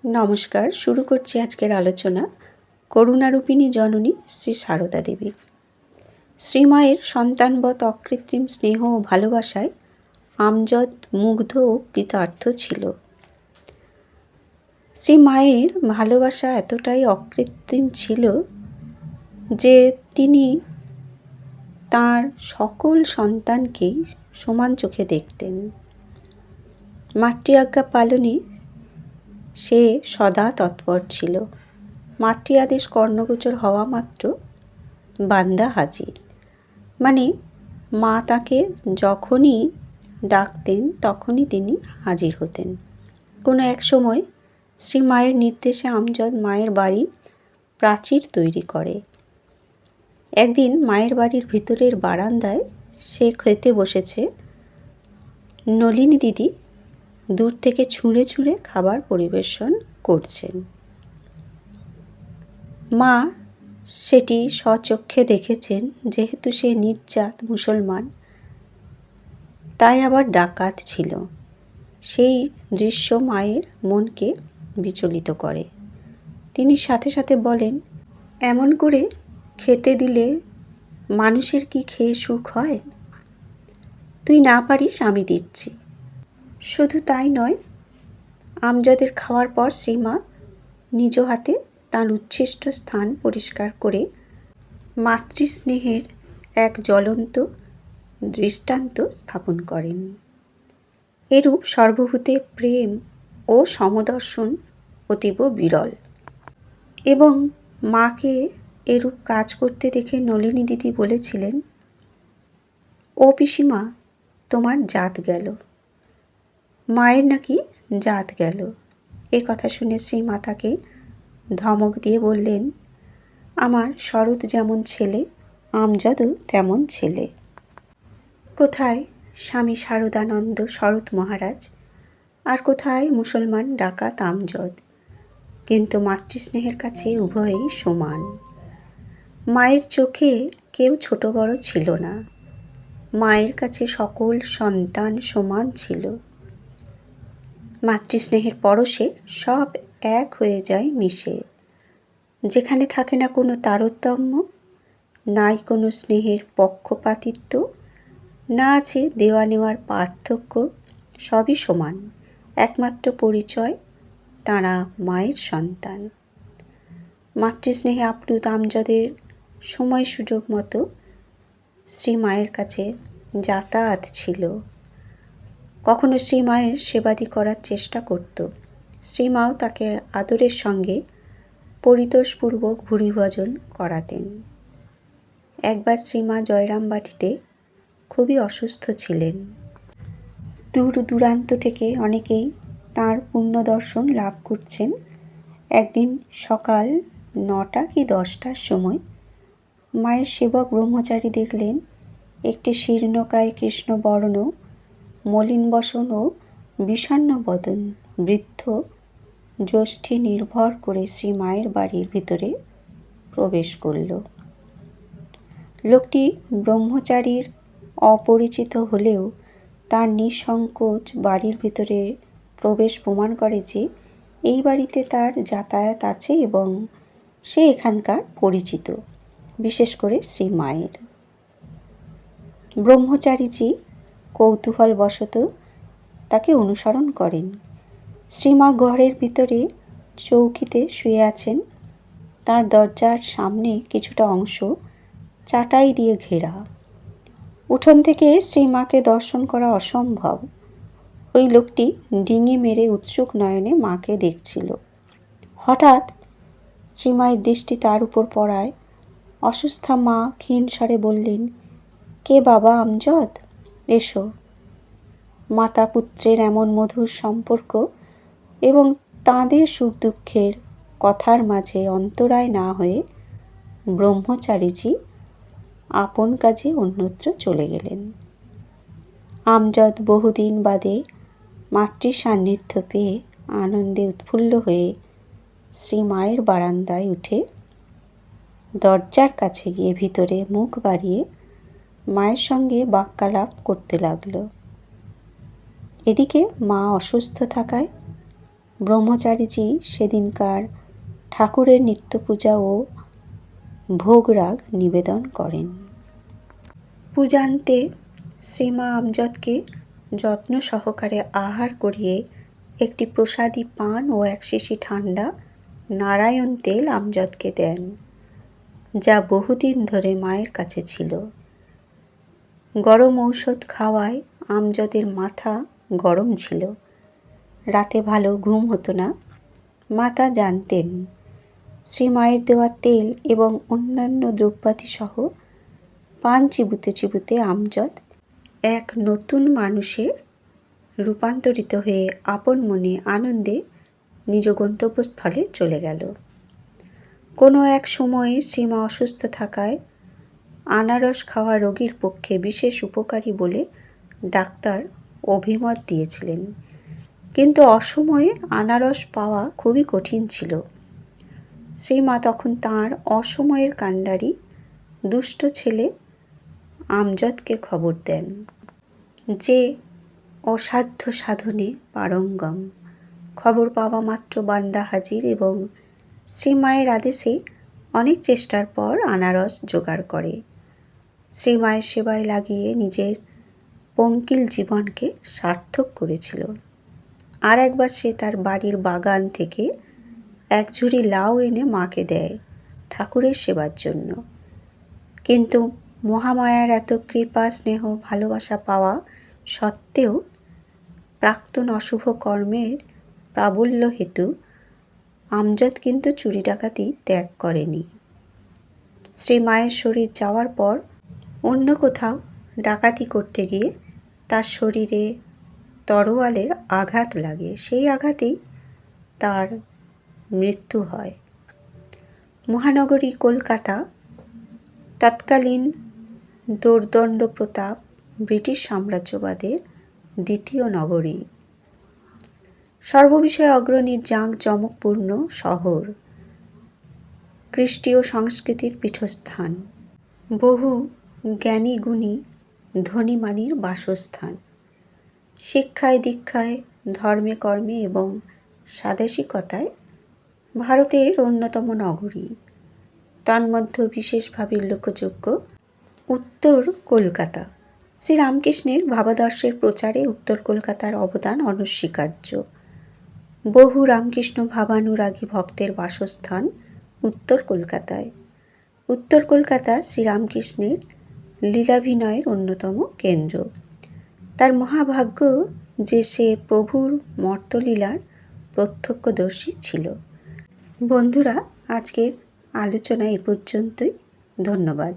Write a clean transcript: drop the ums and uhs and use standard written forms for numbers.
নমস্কার, শুরু করছি আজকের আলোচনা। করুণারূপিণী জননী শ্রী সারদা দেবী। শ্রীমায়ের সন্তানবৎ অকৃত্রিম স্নেহ ও ভালোবাসায় আমজদ মুগ্ধ ও কৃতার্থ ছিল। শ্রীমায়ের ভালোবাসা এতটাই অকৃত্রিম ছিল যে তিনি তাঁর সকল সন্তানকেই সমান চোখে দেখতেন। মাতৃ আজ্ঞা পালনে সে সদা তৎপর ছিল। মাতৃ আদেশ কর্ণগোচর হওয়া মাত্র বান্দা হাজির, মানে মা তাকে যখনই ডাকতেন তখনই তিনি হাজির হতেন। কোনো এক সময় শ্রীমায়ের নির্দেশে আমজদ মায়ের বাড়ি প্রাচীর তৈরি করে। একদিন মায়ের বাড়ির ভিতরের বারান্দায় সে খেতে বসেছে। নলিনী দিদি দূর থেকে ছুঁড়ে ছুঁড়ে খাবার পরিবেশন করছেন। মা সেটি স্বচক্ষে দেখেছেন। যেহেতু সে নির্জাত মুসলমান, তাই আবার ডাকাত ছিল। সেই দৃশ্য মায়ের মনকে বিচলিত করে। তিনি সাথে সাথে বলেন, এমন করে খেতে দিলে মানুষের কি খেয়ে সুখ হয়? তুই না পারিস, আমি দিচ্ছি। শুধু তাই নয়, আমজদের খাওয়ার পর শ্রীমা নিজ হাতে তার উচ্ছিষ্ট স্থান পরিষ্কার করে মাতৃস্নেহের এক জ্বলন্ত দৃষ্টান্ত স্থাপন করেন। এরূপ সর্বভূতে প্রেম ও সমদর্শন অতীব বিরল। এবং মাকে এরূপ কাজ করতে দেখে নলিনী দিদি বলেছিলেন, ও পিসিমা, তোমার জাত গেল। মায়ের নাকি জাত গেল। এ কথা শুনে শ্রীমা তাকে ধমক দিয়ে বললেন, আমার শরৎ যেমন ছেলে, আমজদও তেমন ছেলে। কোথায় স্বামী শারদানন্দ শরৎ মহারাজ, আর কোথায় মুসলমান ডাকাত আমজদ? কিন্তু মাতৃস্নেহের কাছে উভয়েই সমান। মায়ের চোখে কেউ ছোট বড় ছিল না। মায়ের কাছে সকল সন্তান সমান ছিল। মাতৃস্নেহের পরশে সব এক হয়ে যায় মিশে। যেখানে থাকে না কোনো তারতম্য, নাই কোনো স্নেহের পক্ষপাতিত্ব, না আছে দেওয়া নেওয়ার পার্থক্য, সবই সমান। একমাত্র পরিচয়, তাঁরা মায়ের সন্তান। মাতৃস্নেহে আপ্লুত আমজদের সময় সুযোগ মতো শ্রীমায়ের কাছে যাতায়াত ছিল। কখনো শ্রীমায়ের সেবাদি করার চেষ্টা করত। শ্রীমাও তাকে আদরের সঙ্গে পরিতোষপূর্বক ভুরিভোজন করাতেন। একবার শ্রীমা জয়রামবাটিতে খুবই অসুস্থ ছিলেন। দূর দূরান্ত থেকে অনেকেই তাঁর পুণ্য দর্শন লাভ করছেন। একদিন সকাল 9টা কি 10টার সময় মায়ের সেবক ব্রহ্মচারী দেখলেন একটি শীর্ণকায় কৃষ্ণবর্ণ, মলিন বসন ও বিষণ্ণ বদন বৃদ্ধ যষ্ঠী নির্ভর করে শ্রীমায়ের বাড়ির ভিতরে প্রবেশ করল। লোকটি ব্রহ্মচারীর অপরিচিত হলেও তার নিঃসংকোচ বাড়ির ভিতরে প্রবেশ প্রমাণ করে যে এই বাড়িতে তার যাতায়াত আছে এবং সে এখানকার পরিচিত, বিশেষ করে শ্রীমায়ের। ব্রহ্মচারীজি কৌতূহলবশত তাকে অনুসরণ করেন। শ্রীমা ঘরের ভিতরে চৌকিতে শুয়ে আছেন। তার দরজার সামনে কিছুটা অংশ চাটাই দিয়ে ঘেরা। উঠোন থেকে শ্রীমাকে দর্শন করা অসম্ভব। ওই লোকটি ডিঙি মেরে উৎসুক নয়নে মাকে দেখছিল। হঠাৎ শ্রীমায়ের দৃষ্টি তার উপর পড়ায় অসুস্থা মা ক্ষীণ স্বরে বললেন, কে বাবা আমজদ? এসো। মাতা পুত্রের এমন মধুর সম্পর্ক এবং তাঁদের সুখ দুঃখের কথার মাঝে অন্তরায় না হয়ে ব্রহ্মচারীজি আপন কাজে অন্যত্র চলে গেলেন। আমজদ বহুদিন বাদে মাতৃ সান্নিধ্য পেয়ে আনন্দে উৎফুল্ল হয়ে শ্রীমায়ের বারান্দায় উঠে দরজার কাছে গিয়ে ভিতরে মুখ বাড়িয়ে মায়ের সঙ্গে বাক্যালাপ করতে লাগল। এদিকে মা অসুস্থ থাকায় ব্রহ্মচারীজি সেদিনকার ঠাকুরের নিত্য পূজা ও ভোগরাগ নিবেদন করেন। পূজান্তে শ্রীমা আমজদকে যত্ন সহকারে আহার করিয়ে একটি প্রসাদী পান ও এক শিশি ঠান্ডা নারায়ণ তেল আমজদকে দেন, যা বহুদিন ধরে মায়ের কাছে ছিল। গরম ঔষধ খাওয়ায় আমজদের মাথা গরম ছিল, রাতে ভালো ঘুম হতো না। মাতা জানতেন। শ্রীমায়ের দেওয়া তেল এবং অন্যান্য দ্রব্যাদি সহ পান চিবুতে চিবুতে আমজদ এক নতুন মানুষে রূপান্তরিত হয়ে আপন মনে আনন্দে নিজ গন্তব্যস্থলে চলে গেল। কোনো এক সময়ে শ্রীমা অসুস্থ থাকায় আনারস খাওয়া রোগীর পক্ষে বিশেষ উপকারী বলে ডাক্তার অভিমত দিয়েছিলেন, কিন্তু অসময়ে আনারস পাওয়া খুবই কঠিন ছিল। শ্রীমা তখন তাঁর অসময়ের কাণ্ডারি দুষ্ট ছেলে আমজদকে খবর দেন, যে অসাধ্য সাধনে পারঙ্গম। খবর পাওয়া মাত্র বান্দা হাজির এবং শ্রীমায়ের আদেশে অনেক চেষ্টার পর আনারস জোগাড় করে শ্রীমায়ের সেবায় লাগিয়ে নিজের পঙ্কিল জীবনকে সার্থক করেছিল। আর একবার সে তার বাড়ির বাগান থেকে এক ঝুড়ি লাউ এনে মাকে দেয় ঠাকুরের সেবার জন্য। কিন্তু মহামায়ার এত কৃপা স্নেহ ভালোবাসা পাওয়া সত্ত্বেও প্রাক্তন অশুভ কর্মের প্রাবল্য হেতু আমজদ কিন্তু চুরি ডাকাতি ত্যাগ করেনি। শ্রীমায়ের শরীর যাওয়ার পর অন্য কোথাও ডাকাতি করতে গিয়ে তার শরীরে তরোয়ালের আঘাত লাগে। সেই আঘাতেই তার মৃত্যু হয়। মহানগরী কলকাতা তৎকালীন দোর্দণ্ড প্রতাপ ব্রিটিশ সাম্রাজ্যবাদের দ্বিতীয় নগরী, সর্ববিষয়ে অগ্রণী জাঁকজমকপূর্ণ শহর, কৃষ্টি ও সংস্কৃতির পীঠস্থান, বহু জ্ঞানী গুণী ধনীমানীর বাসস্থান, শিক্ষায় দীক্ষায় ধর্মে কর্মে এবং সাদাসিকতায় ভারতের অন্যতম নগরী। তন্মধ্যে বিশেষভাবে উল্লেখযোগ্য উত্তর কলকাতা। শ্রীরামকৃষ্ণের ভাবাদর্শের প্রচারে উত্তর কলকাতার অবদান অনস্বীকার্য। বহু রামকৃষ্ণ ভাবানুরাগী ভক্তের বাসস্থান উত্তর কলকাতায়। উত্তর কলকাতা শ্রীরামকৃষ্ণের লীলাভিনয়ের অন্যতম কেন্দ্র। তার মহাভাগ্য যে সে প্রভুর মর্তলীলার প্রত্যক্ষদর্শী ছিল। বন্ধুরা, আজকের আলোচনা এ পর্যন্তই। ধন্যবাদ।